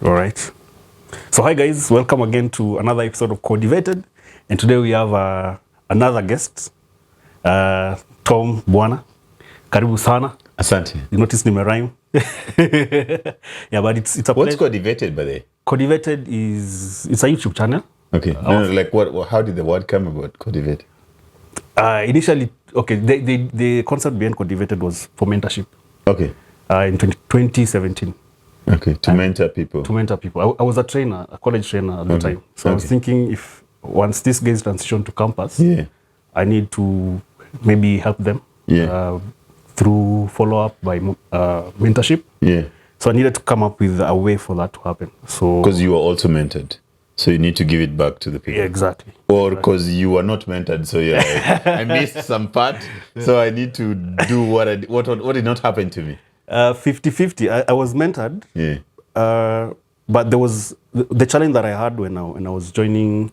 All right. So hi guys, welcome again to another episode of Cultivated, and today we have another guest, Tom Bwana. Karibu sana. Asante. You notice nimerhyme. Yeah, but it's a What's pleasure. Cultivated by the way? Cultivated it's a YouTube channel. Okay. No, like what? How did the word come about? Cultivated. Initially, okay, the concept behind Cultivated was for mentorship. Okay. In 2017. Okay. To mentor people. To mentor people. I was a trainer, a college trainer at the time. So I was thinking if once this guys transition to campus, I need to maybe help them through follow-up by mentorship. Yeah. So I needed to come up with a way for that to happen. So because you were also mentored, so you need to give it back to the people. Yeah, exactly. Or because you were not mentored, so you're like, I missed some part, so I need to do what did not happen to me. 50-50. I was mentored. Yeah. But there was the challenge that I had when I was transitioning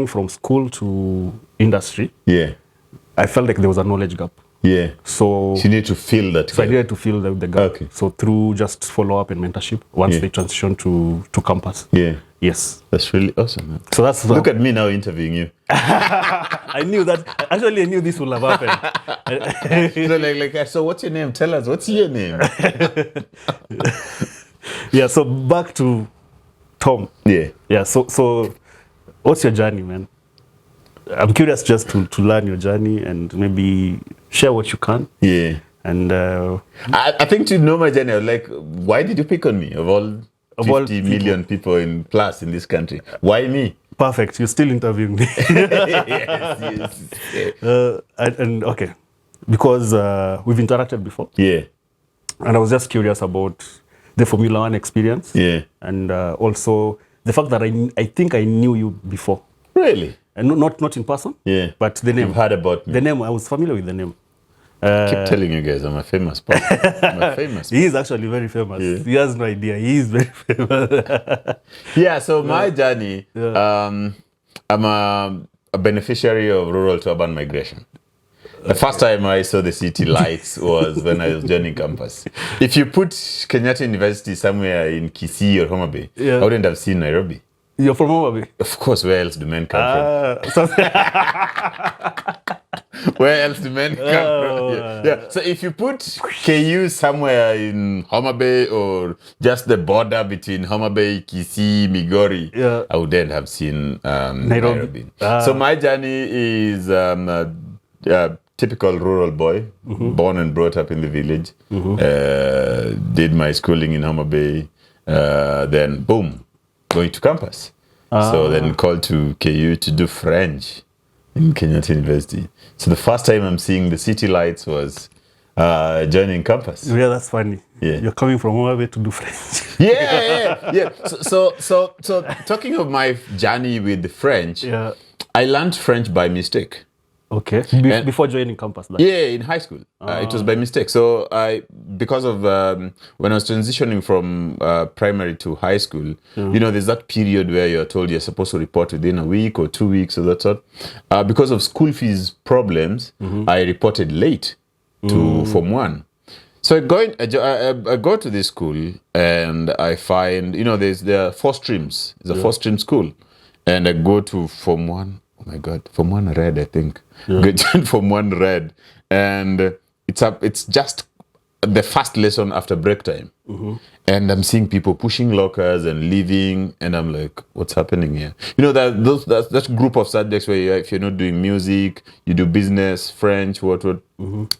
from school to industry. Yeah. I felt like there was a knowledge gap. Yeah. So you need to fill that gap. So I needed to fill the gap. Okay. So through just follow-up and mentorship once they transition to campus. Yeah. Yes. That's really awesome, man. So that's look at me now interviewing you. I knew that. Actually, I knew this would have happened. So what's your name? Tell us, what's your name? Yeah, so back to Tom. Yeah. Yeah, so what's your journey, man? I'm curious just to learn your journey and maybe share what you can. Yeah. And I think to know my journey, I was like, why did you pick on me of all 50 million people in this country? Why me? Perfect. You're still interviewing me. Yes. And okay, because we've interacted before. Yeah. And I was just curious about the Formula One experience. Yeah. And also the fact that I think I knew you before. Really? And not in person. Yeah. But the name. You've heard about me. The name, I was familiar with the name. Keep telling you guys I'm a famous person. He is actually very famous. Yeah. He has no idea. He is very famous. Yeah, so my journey, I'm a beneficiary of rural to urban migration. The first time I saw the city lights was when I was joining campus. If you put Kenyatta University somewhere in Kisii or Homa Bay, I wouldn't have seen Nairobi. You're from Homa Bay? Of course, where else do men come from? Where else do men come from? Yeah. So if you put KU somewhere in Homa Bay or just the border between Homa Bay, Kisii, Migori, I wouldn't have seen Nairobi. So my journey is a typical rural boy, born and brought up in the village. Did my schooling in Homa Bay. Then boom, going to campus. So then called to KU to do French in Kenyatta University. So the first time I'm seeing the city lights was joining campus. Yeah, that's funny. Yeah. You're coming from Homa Bay to do French. Yeah. So talking of my journey with the French, I learned French by mistake. Okay. Before joining campus? Yeah, in high school. It was by mistake. So because of when I was transitioning from primary to high school, there's that period where you're told you're supposed to report within a week or 2 weeks or that sort. Because of school fees problems, I reported late to Form 1. So I go to this school and I find, there are 4 streams. It's a 4-stream school. And I go to Form 1. Oh my God, Form 1 red, I think. Good Form 1 red. And it's just the first lesson after break time. And I'm seeing people pushing lockers and leaving. And I'm like, what's happening here? That group of subjects where if you're not doing music, you do business, French, what.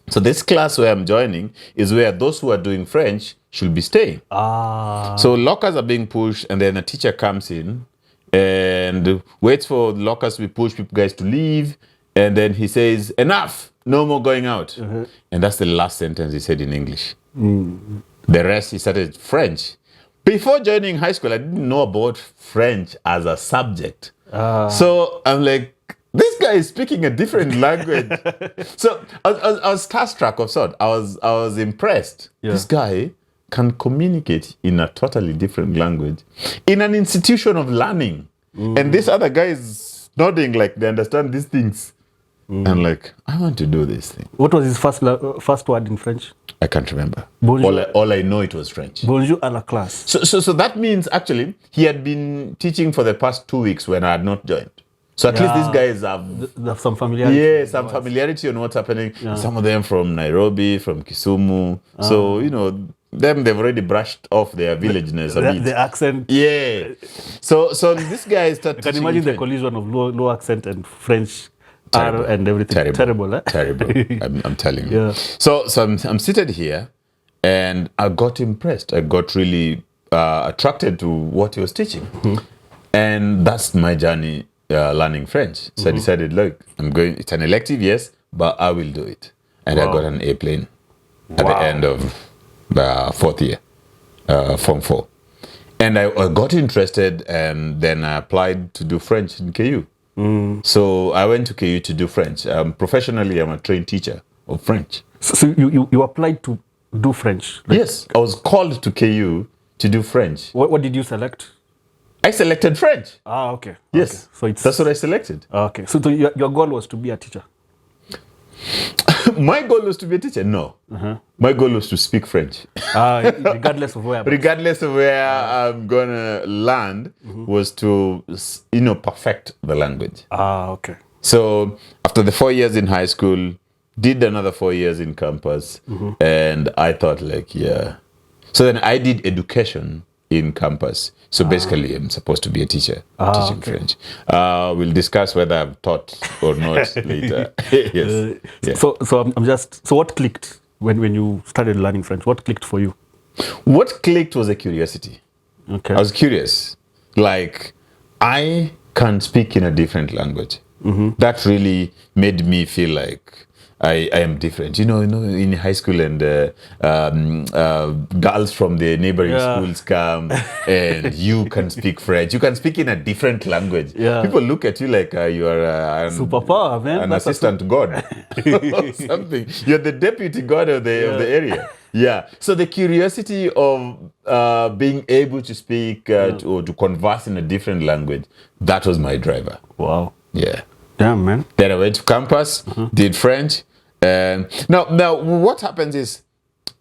So this class where I'm joining is where those who are doing French should be staying. So lockers are being pushed and then a teacher comes in and waits for the lockers to be pushed, people guys to leave, and then he says, enough, no more going out. And that's the last sentence he said in English. The rest he started French. Before joining high school, I didn't know about French as a subject. So I'm like, this guy is speaking a different language. So I was starstruck of sort. I was impressed. This guy can communicate in a totally different language in an institution of learning. And this other guy is nodding like they understand these things. And like, I want to do this thing. What was his first word in French? I can't remember. Bonjour. All I know, it was French. Bonjour à la classe. So that means actually he had been teaching for the past 2 weeks when I had not joined. So at least these guys have some familiarity. Yeah, some familiarity on what's happening. Yeah. Some of them from Nairobi, from Kisumu. So, you know, they've already brushed off their villageness a bit. The accent. Yeah. So this guy started. I can imagine the collision of low accent and French R and everything. Terrible, eh? Terrible. I'm telling you. Yeah. So I'm seated here, and I got impressed. I got really attracted to what he was teaching. And that's my journey learning French. So I decided, look, it's an elective, yes, but I will do it. And I got an airplane at the end of the 4th year, Form 4. And I got interested, and then I applied to do French in KU. So I went to KU to do French. Professionally, I'm a trained teacher of French. So you applied to do French? Like, yes, I was called to KU to do French. What did you select? I selected French. Ah, okay. Yes, okay. So that's what I selected. Okay, so your goal was to be a teacher? My goal was to be a teacher? No. My goal was to speak French. Regardless of where. Regardless of where I'm going to land, was to, perfect the language. Ah, okay. So after the 4 years in high school, did another 4 years in campus, and I thought yeah. So then I did education in campus. So basically, I'm supposed to be a teacher, teaching French. We'll discuss whether I've taught or not later. Yes. Yeah. So what clicked when you started learning French? What clicked for you? What clicked was a curiosity. Okay. I was curious. Like, I can speak in a different language. That really made me feel like I am different. You know, in high school, and girls from the neighboring schools come, and you can speak French. You can speak in a different language. Yeah. People look at you like you are superpower, man. An assistant god or something. You're the deputy god of the area. Yeah. So the curiosity of being able to speak or to converse in a different language, that was my driver. Wow. Yeah. Damn, man. Then I went to campus, did French. Now, what happens is,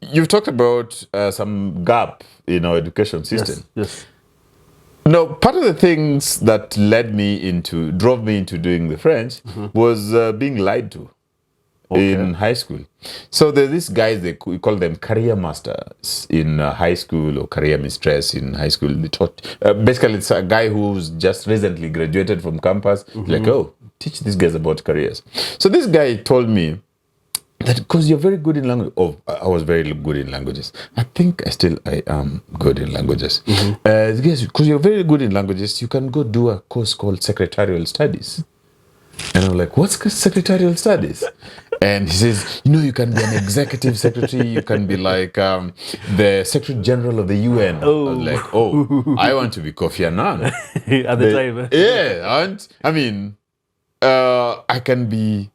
you've talked about some gap in our education system. Yes. Now, part of the things that drove me into doing the French was being lied to in high school. So there's these guys, we call them career masters in high school, or career mistress in high school. They taught, basically, it's a guy who's just recently graduated from campus, like, teach these guys about careers. So this guy told me that because you're very good in language. I was very good in languages. I think I am good in languages. Yes, because you're very good in languages, you can go do a course called secretarial studies. And I'm like, what's secretarial studies? And he says, you can be an executive secretary. You can be like the Secretary General of the UN. I was like, I want to be Kofi Annan. At the time. Yeah, I can be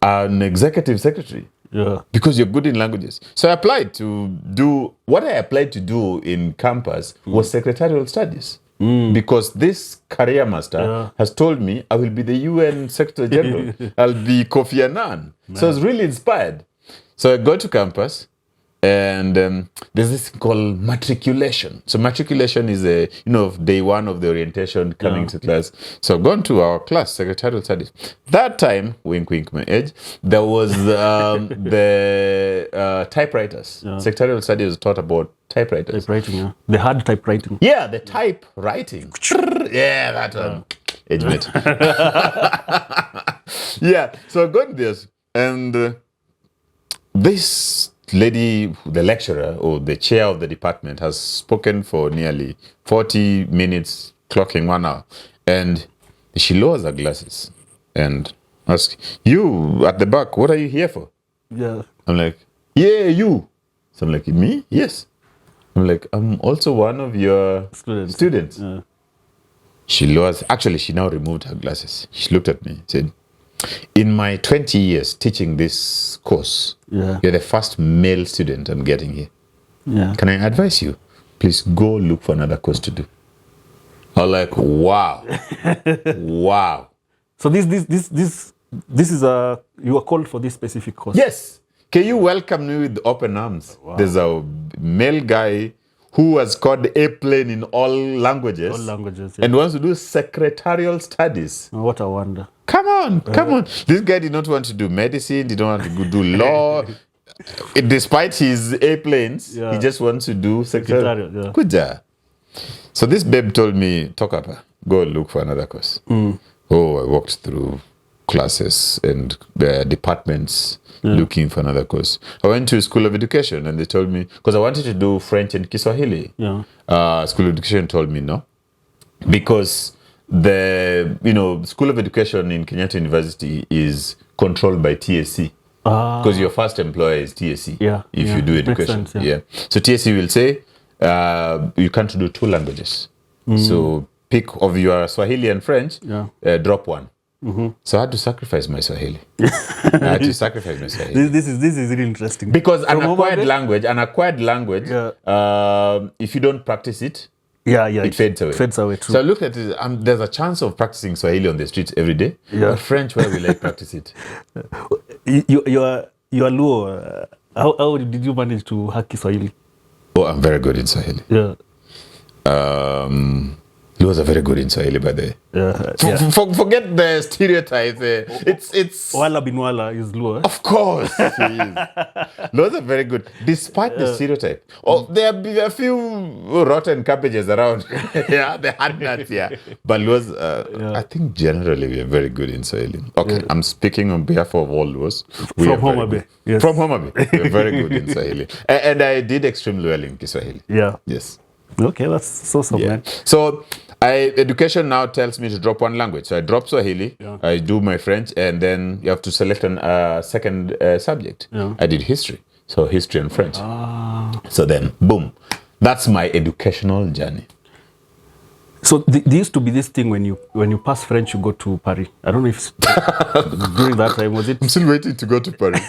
an executive secretary. Yeah. Because you're good in languages. So I applied to do, what I applied to do in campus was secretarial studies. Because this career master has told me I will be the UN Secretary General. I'll be Kofi Annan. So I was really inspired. So I go to campus, and there's this thing called matriculation. So matriculation is day one of the orientation, coming to class. So I've gone to our class, secretarial studies. That time, wink, wink, my age, there was the typewriters. Yeah. Secretarial studies was taught about typewriters. Typewriting, yeah. The hard typewriting. Yeah, the typewriting. Yeah, that one. Age mate. Yeah, so I got this, and this lady, the lecturer or the chair of the department, has spoken for nearly 40 minutes, clocking 1 hour. And she lowers her glasses and asks, you at the back, what are you here for? Yeah. I'm like, yeah, you. So I'm like, me? Yes. I'm like, I'm also one of your students. Yeah. She lowers, actually, she now removed her glasses. She looked at me, said, in my 20 years teaching this course, you're the first male student I'm getting here. Yeah. Can I advise you? Please go look for another course to do. I'm like, wow. Wow. So this is you are called for this specific course? Yes. Can you welcome me with open arms? Wow. There's a male guy who has called airplane in all languages. All languages, yeah. And wants to do secretarial studies. Oh, what a wonder. Come on. This guy did not want to do medicine, did not want to go do law. Despite his airplanes, he just wants to do secretarial. Yeah. Good job. So this babe told me, Tokapa, go look for another course. Oh, I walked through classes and departments looking for another course. I went to School of Education and they told me, because I wanted to do French and Kiswahili. Yeah. School of Education told me no. Because the School of Education in Kenyatta University is controlled by TSC. Because your first employer is TSC. Yeah. If you do education. Makes sense, So TSC will say you can't do 2 languages. So pick of your Swahili and French, drop one. So I had to sacrifice my Swahili. This is really interesting. Because an acquired language, if you don't practice it, it fades away. True. So I looked at it, there's a chance of practicing Swahili on the streets every day. But French, where will I practice it? You are Luo. How did you manage to hack Swahili? Oh, I'm very good in Swahili. Yeah. He was very good in Swahili, by the way. Forget the stereotypes. It's Wala bin Wala is Luo. Of course, he is. Those are very good, despite the stereotype. Oh, there are a few rotten cabbages around. The hard nuts, But Luos, I think generally we are very good in Swahili. Okay, I'm speaking on behalf of all Luos. From Homa Bay. Yes. From Homa Bay. We're very good in Swahili. And I did extremely well in Kiswahili. Yeah. Yes. Okay, that's so man. So education now tells me to drop one language. So I drop Swahili, I do my French, and then you have to select a second subject. I did history. So history and French. So then, boom. That's my educational journey. So there used to be this thing when you pass French, you go to Paris. I don't know if during that time, was it? I'm still waiting to go to Paris.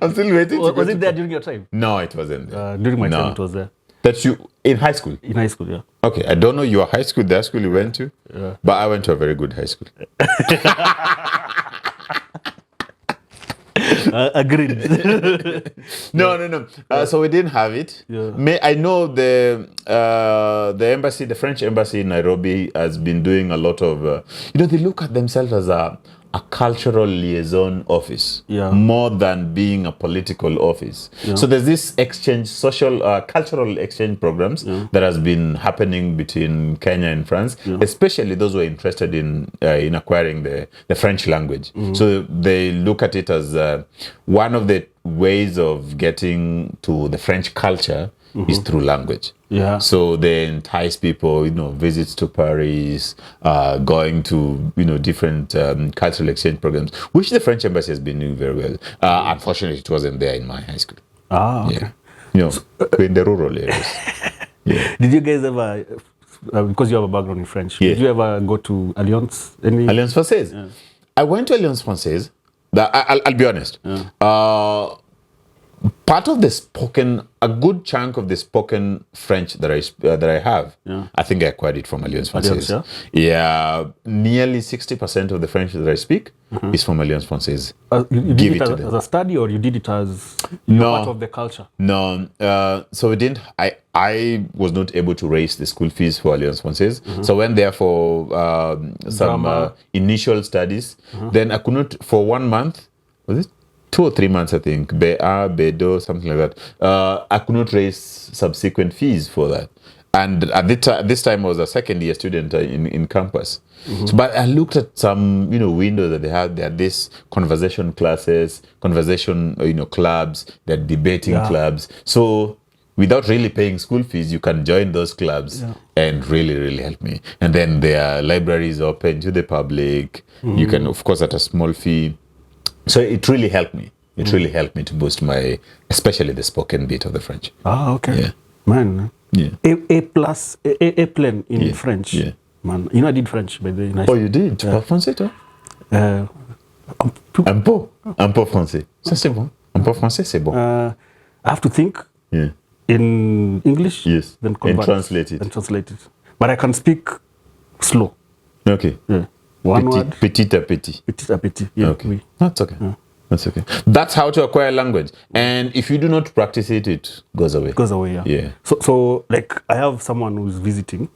I'm still waiting to go Was it there during your time? No, it wasn't there. During my time, it was there. That you, in high school? In high school, yeah. Okay, I don't know your high school, the high school you went to, but I went to a very good high school. Agreed. No. So we didn't have it. I know the embassy, the French embassy in Nairobi has been doing a lot of, they look at themselves as a cultural liaison office more than being a political office. So there's this exchange, cultural exchange programs that has been happening between Kenya and France, especially those who are interested in acquiring the French language. So they look at it as one of the ways of getting to the French culture is through language. So they entice people, visits to Paris, going to, different cultural exchange programs, which the French embassy has been doing very well. Unfortunately, it wasn't there in my high school. Okay. In the rural areas. Did you guys ever, because you have a background in French, did you ever go to Alliance? Alliance Française? I went to Alliance Française. I'll be honest. Part of a good chunk of the spoken French that I have, I think I acquired it from Alliance Française. Nearly 60% of the French that I speak is from Alliance Française. You did it as a study, or you did it as part of the culture? No. So we didn't. I was not able to raise the school fees for Alliance Française. So I went there for some initial studies. Then I could not, for 1 month, was it 2 or 3 months, I think, Bedo, something like that. I could not raise subsequent fees for that. And at this time, I was a second year student in campus. So, but I looked at some, windows that they had. They had this conversation classes, conversation, clubs, they're debating clubs. So without really paying school fees, you can join those clubs and really, really help me. And then their libraries open to the public. You can, of course, at a small fee. So it really helped me. It really helped me to boost especially the spoken bit of the French. Okay. Yeah. Man. Yeah. A plane in French. Yeah. Man, I did French by the. Oh, you did? Tu parles français, toi? Un peu français. Ça, c'est bon. Un peu français, c'est bon. I have to think in English. Yes. Then convert. And translate it. But I can speak slow. Okay. Yeah. One word. Petit à petit. Petit à petit. Yeah. Okay. That's okay. That's okay. That's how to acquire language. And if you do not practice it, it goes away. Goes away, yeah. Yeah. So like, I have someone who's visiting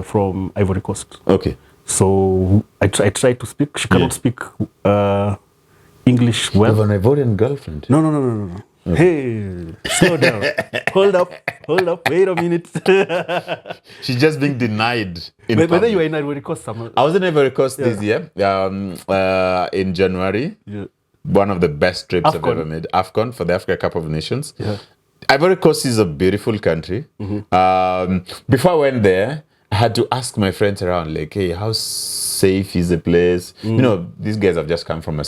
from Ivory Coast. Okay. So I try to speak. She cannot speak English well. You have an Ivorian girlfriend? No. Okay. Hey, slow down. Hold up. Wait a minute. She's just being denied. Whether you are in Ivory Coast, I was in Ivory Coast this year, in January. Yeah. One of the best trips I've ever made. AFCON, for the Africa Cup of Nations. Yeah. Ivory Coast is a beautiful country. Before I went there, I had to ask my friends around, like, hey, how safe is the place? You know, these guys have just come from a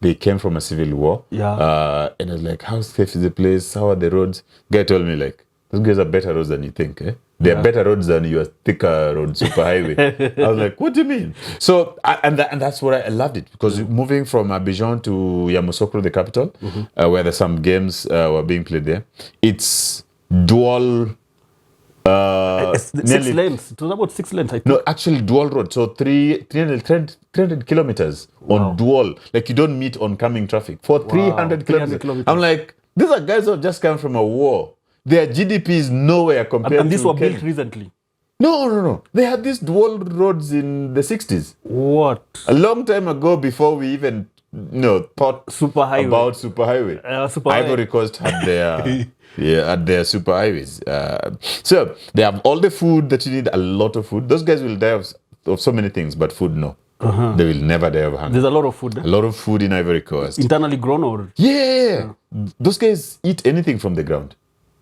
they came from a civil war. Yeah. And I was like, how safe is the place? How are the roads? Guy told me, like, those guys are better roads than you think, eh? They are better roads than your thicker road, superhighway. I was like, what do you mean? So, and that's what I loved it, because moving from Abidjan to Yamoussoukro, the capital, where there's some games were being played there, it's dual. 6 lanes. It was about 6 lanes, I think. No, actually dual road. So 300 kilometers on dual. Like, you don't meet oncoming traffic for 300 kilometers. I'm like, these are guys who have just come from a war. Their GDP is nowhere compared to... And these were built recently? No. They had these dual roads in the 60s. What? A long time ago, before we even thought superhighway. About superhighway. Ivory Coast had their... at their superhighways. So they have all the food that you need, a lot of food. Those guys will die of so many things, but food, no. They will never die of hunger. There's a lot of food. A lot of food in Ivory Coast. Internally grown or? Yeah. Those guys eat anything from the ground.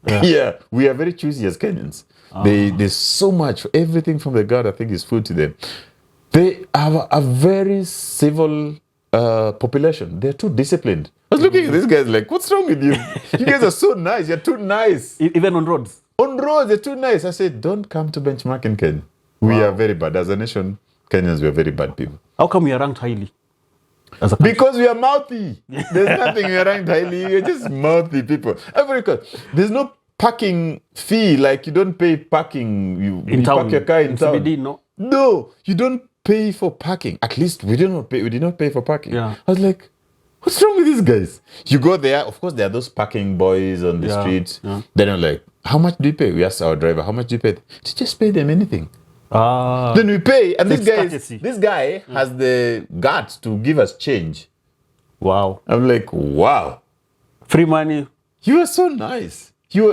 Yeah. We are very choosy as Kenyans. There's so much. Everything from the ground, I think, is food to them. They have a very civil population. They're too disciplined. I was looking at these guys like, what's wrong with you? You guys are so nice. You're too nice. Even on roads? On roads, they're too nice. I said, don't come to benchmark in Kenya. We are very bad. As a nation, Kenyans, we are very bad people. How come we are ranked highly? Because we are mouthy. There's nothing we are ranked highly. We're just mouthy people. There's no parking fee. Like, you don't pay parking. You park your car in town. CBD, no, you don't pay for parking. At least we did not pay for parking. Yeah. I was like, what's wrong with these guys? You go there, of course, there are those parking boys on the streets. Yeah. Then I'm like, how much do you pay? We asked our driver, how much do you pay? To just pay them anything. Then we pay, and this guy has the guts to give us change. Wow. I'm like, wow. Free money. You are so nice. You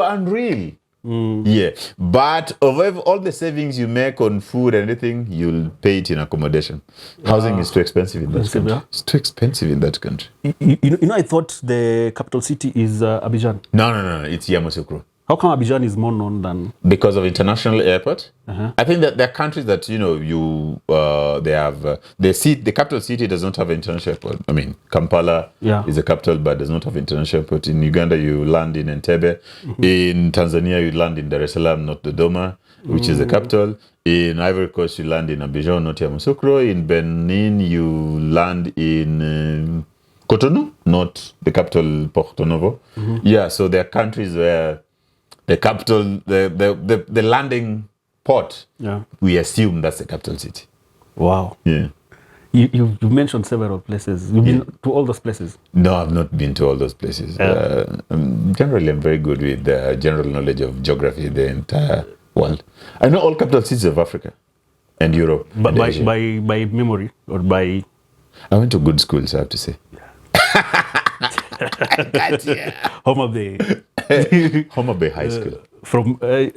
are unreal. Yeah, but of all the savings you make on food and anything, you'll pay it in accommodation. Housing is too expensive in that country. It's too expensive in that country. You know, I thought the capital city is Abidjan. No, it's Yamoussoukro. How come Abidjan is more known than? Because of international airport. I think that there are countries that they have the capital city does not have an international airport. I mean, Kampala is the capital, but does not have an international airport. In Uganda, you land in Entebbe. In Tanzania, you land in Dar es Salaam, not Dodoma, which is the capital. In Ivory Coast, you land in Abidjan, not Yamoussoukro. In Benin, you land in Cotonou, not the capital, Porto Novo. Yeah, so there are countries where the capital, the landing port, we assume that's the capital city. Wow. Yeah. You mentioned several places. You've been to all those places? No, I've not been to all those places. Generally, I'm very good with general knowledge of geography, the entire world. I know all capital cities of Africa and Europe. But by memory or by... I went to good schools, I have to say. Homa Bay. Homa Bay High School.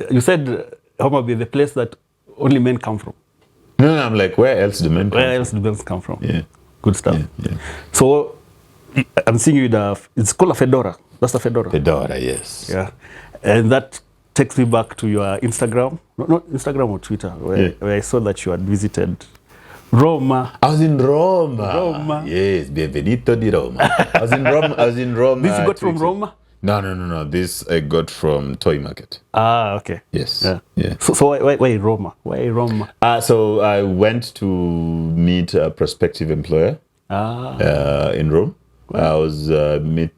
You said Homa Bay, the place that only men come from. No, I'm like, where else do men come from? Where else do men come from? Yeah. Good stuff. Yeah. So, I'm seeing you with it's called a fedora. That's a fedora. Fedora, yes. Yeah. And that takes me back to your Instagram. Not Instagram or Twitter, where I saw that you had visited Roma. I was in Roma. Yes, Benvenuto di Roma. I was in Roma. This you got from Roma? No. This I got from Toy Market. Ah, okay. Yes. Yeah. So why Roma? Why Roma? So I went to meet a prospective employer in Rome. I was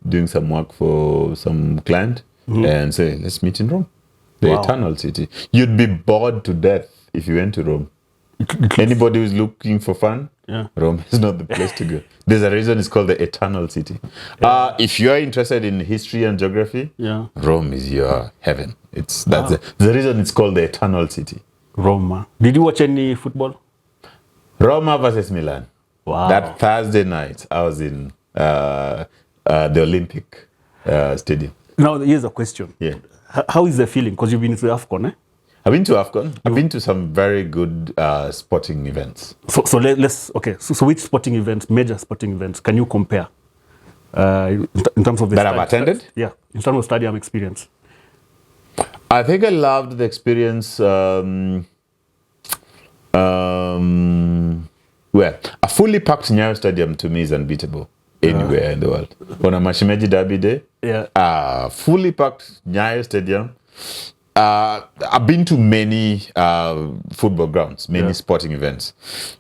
doing some work for some client and say, let's meet in Rome. The eternal city. You'd be bored to death if you went to Rome. Anybody who's looking for fun, Rome is not the place to go. There's a reason it's called the Eternal City. If you are interested in history and geography, Rome is your heaven. That's the reason it's called the Eternal City. Roma. Did you watch any football? Roma versus Milan. Wow. That Thursday night, I was in the Olympic Stadium. Now, here's a question. Yeah. How is the feeling? Because you've been to AFCON, eh? I've been to AFCON. I've been to some very good sporting events. So let's So which sporting events, major sporting events, can you compare in terms of the that I've attended? Yeah, in terms of stadium experience. I think I loved the experience. Where a fully packed Nyayo Stadium to me is unbeatable anywhere in the world. On a Mashimeji Derby day, fully packed Nyayo Stadium. I've been to many football grounds, many sporting events,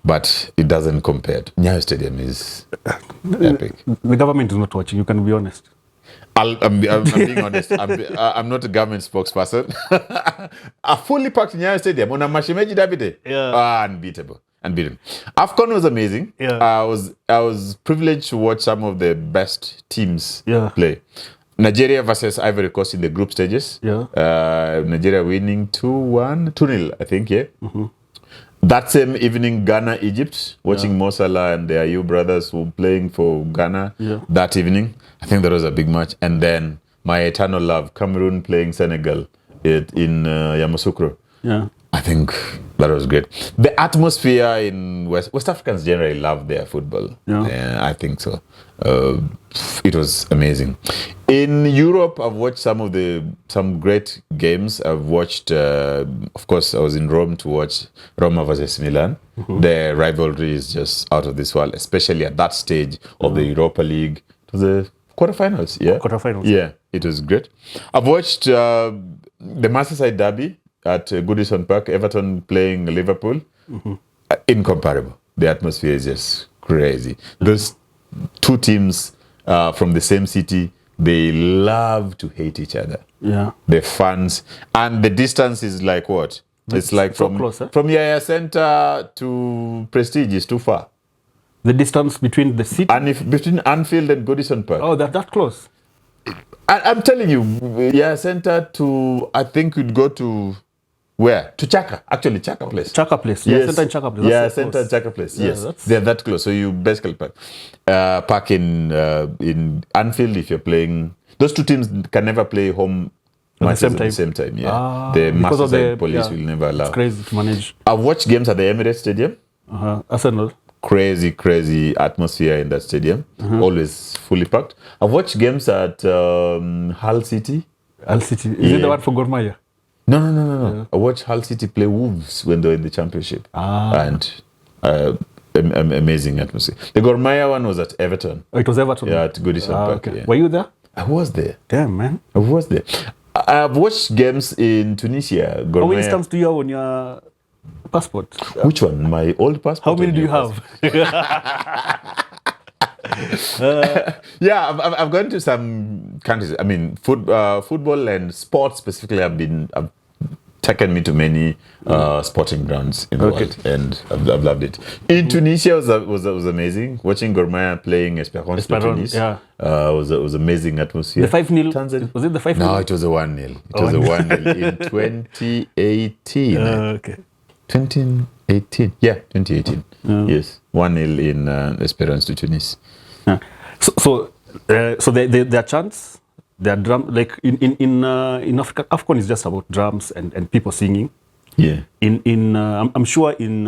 but it doesn't compare. Nyayo Stadium is epic. The government is not watching, you can be honest. I'm being honest. I'm not a government spokesperson. A fully packed Nyayo Stadium on a Mashimeji Derby day, unbeatable. AFCON was amazing. I was privileged to watch some of the best teams play. Nigeria versus Ivory Coast in the group stages. Nigeria winning 2-0, I think, That same evening, Ghana, Egypt, watching Mo Salah and the Ayew brothers who were playing for Ghana that evening. I think that was a big match. And then my eternal love, Cameroon playing Senegal in Yamoussoukro. I think that was great. The atmosphere in West Africans generally love their football. I think so. It was amazing. In Europe, I've watched some great games. I've watched, of course, I was in Rome to watch Roma versus Milan. The rivalry is just out of this world, especially at that stage of the Europa League. It was the quarterfinals, Quarterfinals. Yeah, it was great. I've watched the Merseyside Derby at Goodison Park, Everton playing Liverpool. Incomparable. The atmosphere is just crazy. Those two teams from the same city, they love to hate each other. The fans. And the distance is like what? It's like so from close, eh? From Yaya Center to Prestige is too far. The distance between the city? And between Anfield and Goodison Park. Oh, that close? I'm telling you, Yaya Center to, I think you'd go to... Where? To Chaka. Actually, Chaka Place. Chaka Place. Yes. Center and Chaka Place. That's Center and Chaka Place. Yes. They're that close. So you basically park in Anfield if you're playing. Those two teams can never play home matches at the same time. The Merseyside police will never allow. It's crazy to manage. I've watched games at the Emirates Stadium. Arsenal. Crazy atmosphere in that stadium. Always fully packed. I've watched games at Hull City. Hull City. Is it the one for Gor Mahia? No. I watched Hull City play Wolves when they were in the championship. And amazing atmosphere. The Gor Mahia one was at Everton. Oh, it was Everton? Yeah, at Goodison Park. Okay. Were you there? I was there. Damn, man. I was there. I've watched games in Tunisia. How many stamps do you have on your passport? Which one? My old passport? How many do you have? I've gone to some countries. I mean, football and sports specifically have taken me to many sporting grounds in the world, and I've loved it. In Tunisia was amazing. Watching Gor Mahia playing Esperance de Tunis was amazing atmosphere. The 5-0? Was it the 5-0? No, it was a 1-0. It was a 1-0 in 2018. Okay. 2018. Yeah, 2018. Yes, 1-0 in Esperance de Tunis. So their chants, their drum, like in Africa, AFCON is just about drums and people singing. Yeah. I'm sure in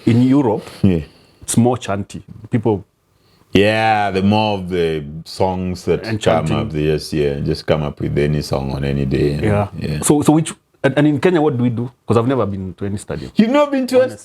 Europe, it's more chanty. People. Yeah, the more of the songs that come up, just come up with any song on any day. Yeah. So which and in Kenya, what do we do? Because I've never been to any stadium. You've not been to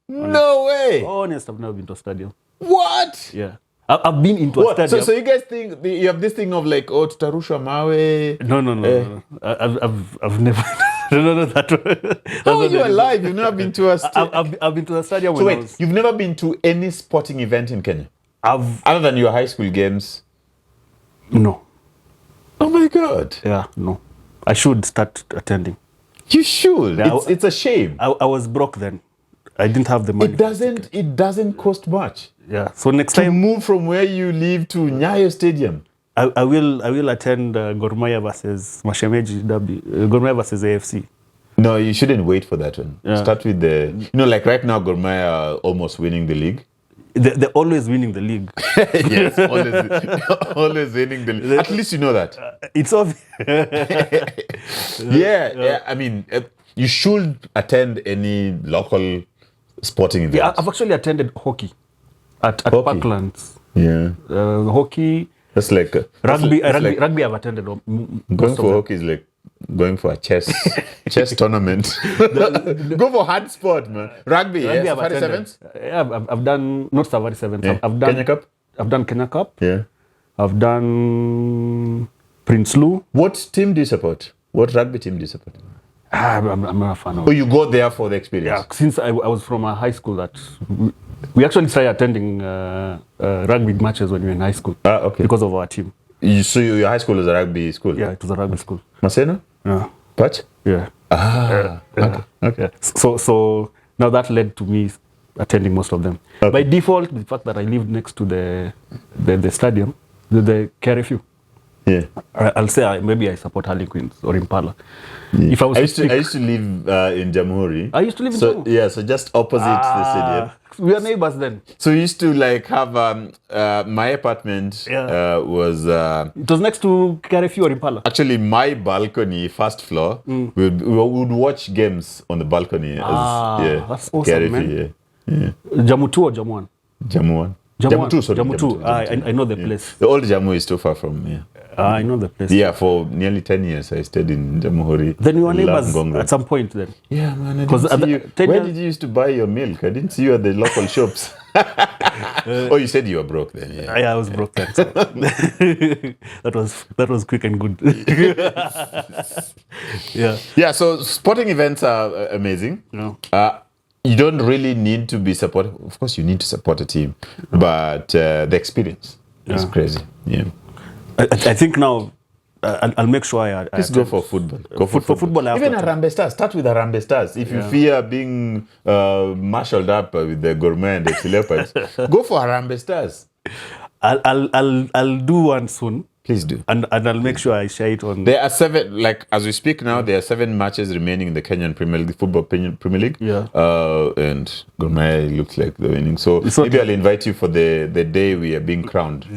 No way. Honest, I've never been to a stadium. What? Yeah. I've been into a stadium. So you guys think you have this thing of like, tutarusha mawe? No. I've never. No, that one. How are you alive? You've never been to a stadium? I've been to a stadium. So wait, you've never been to any sporting event in Kenya? Other than your high school games? No. Oh my God. Yeah, no. I should start attending. You should. Yeah, it's a shame. I was broke then. I didn't have the money. It doesn't cost much. Yeah. So next To time, move from where you live to Nyayo Stadium. I will attend Gor Mahia versus Mashemeji derby. Gor Mahia versus AFC. No, you shouldn't wait for that one. Yeah. Start with the, like right now, Gor Mahia are almost winning the league. They're always winning the league. Yes, always winning the league. At least you know that. It's obvious. Yeah. I mean, you should attend any local sporting event. Yeah, I've actually attended hockey at Parklands. Yeah. Hockey. That's like Rugby. like Rugby I've attended. Going for hockey is like going for a chess tournament. Go for hard sport, man. Rugby, yes. Safari Sevens? Yeah, I've done, not Safari Sevens. Yeah. I've done Kenya Cup? I've done Kenya Cup. Yeah. I've done Prince Lou. What team do you support? What rugby team do you support? I'm not a fan of. Oh, you go there for the experience? Yeah, since I was from a high school that we actually started attending rugby matches when we were in high school. Okay. Because of our team. So your high school is a rugby school? Yeah, it was a rugby school. Maseno? Yeah. Patch? Yeah. Okay. Yeah. So now that led to me attending most of them. Okay. By default, the fact that I lived next to the stadium, the KRFU. Yeah. I'll say maybe I support Harlequins or Impala. Yeah. If I used to live in Jamhuri. I used to live in Jamhuri. Yeah, so just opposite the stadium. We were neighbors then. So we used to like have my apartment was it was next to Carrefour or Impala. Actually, my balcony, first floor, we would watch games on the balcony. That's awesome, man. Yeah. Jammu 2 or Jammu 1? Jammu 1. Jammu 2, sorry. Jammu 2. I know the place. The old Jammu is too far from here. I know the place. Yeah, for nearly 10 years I stayed in Jamhuri. Then you were neighbors at some point then? Yeah, man. I didn't see you. Where did you used to buy your milk? I didn't see you at the local shops. Oh, you said you were broke then. Yeah, I was broke then. So. that was quick and good. Yeah. Yeah, so sporting events are amazing. Yeah. You don't really need to be supportive. Of course, you need to support a team, but the experience is crazy. Yeah. I think now I'll make sure I just go for football. Go for football. Even Harambee Stars. Start with Harambee Stars. If you fear being marshaled up with the Gourmet and the Leopards, go for Harambee Stars. I'll do one soon. Please do. And I'll make sure I share it on. There are 7, like as we speak now, there are 7 matches remaining in the Kenyan Premier League, Football Premier League. Yeah. And Gourmet looks like the winning. So maybe I'll invite you for the day we are being crowned.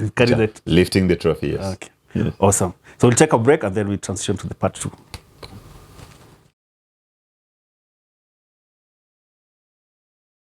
Lifting the trophy, yes. Okay. Yes. Awesome. So we'll take a break and then we transition to the part 2.